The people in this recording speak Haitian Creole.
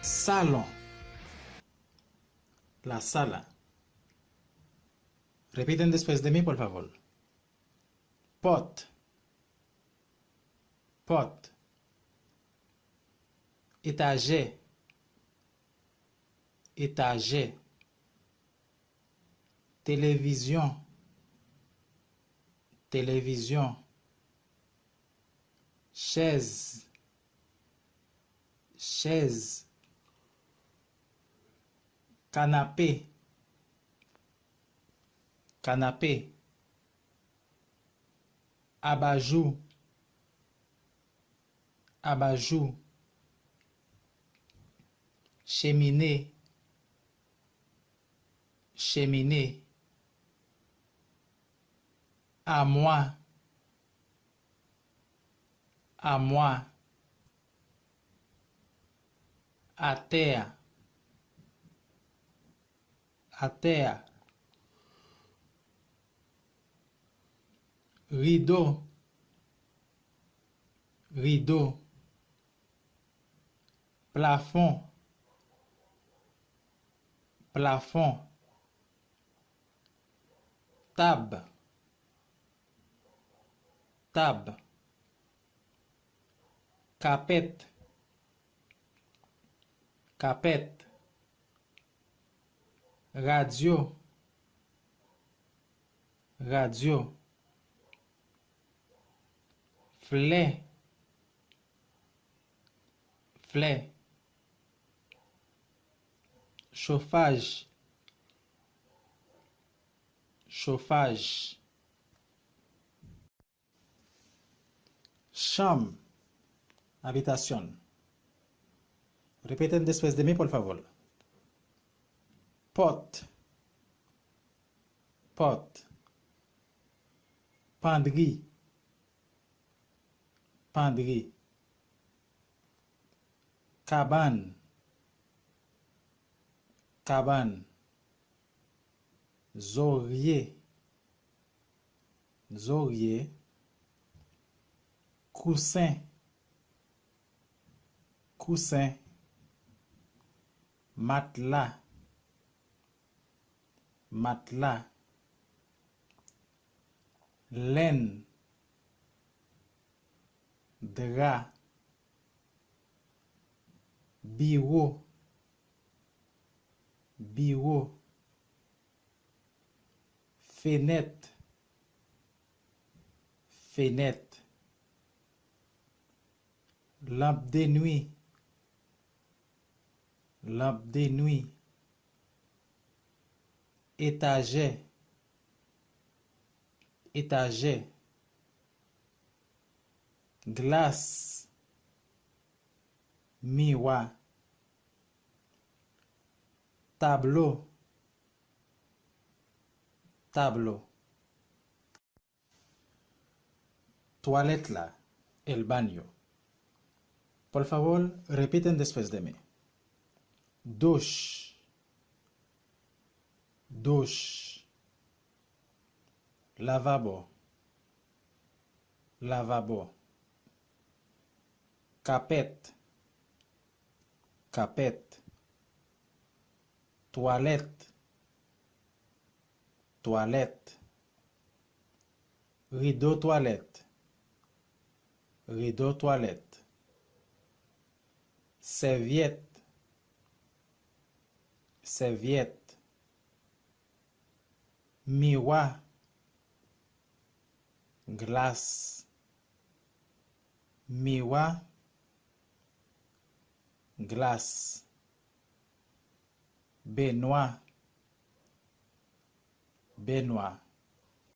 Salón. La sala. Repiten después de mí, por favor. Pot. Pot. Étagère. Étagère. Télévision. Télévision. Chaise. Chaise. Canapé. Canapé. Abat-jour. Abat-jour. Cheminée. Cheminée. Armoire. Armoire. À terre. À terre. Rideau. Rideau. Plafond. Plafond. Table. Table. Carpette. Carpette. Radio. Radio. Fleur. Fleur. Chauffage. Chauffage. Chambre. Habitación. Repiten después de mí, por favor. Pot. Pot. Penderie. Penderie. Cabane. Cabane. Zaurier. Zaurier. Coussin. Coussin. Matelas. Matelas. Laine. Drap. Bureau. Bureau. Fenêtre. Fenêtre. Lampe de nuit. Lampe de nuit. Étagère. Étagère. Glace. Miroir. Tableau. Tableau. Toilette la. El baño. Por favor, repiten después de mí. Douche. Douche. Lavabo. Lavabo. Carpette. Carpette. Toilette. Toilette. Rideau toilette. Rideau toilette. Serviette. Serviette. Miroir. Glace. Miroir. Glace. Baignoire. Baignoire.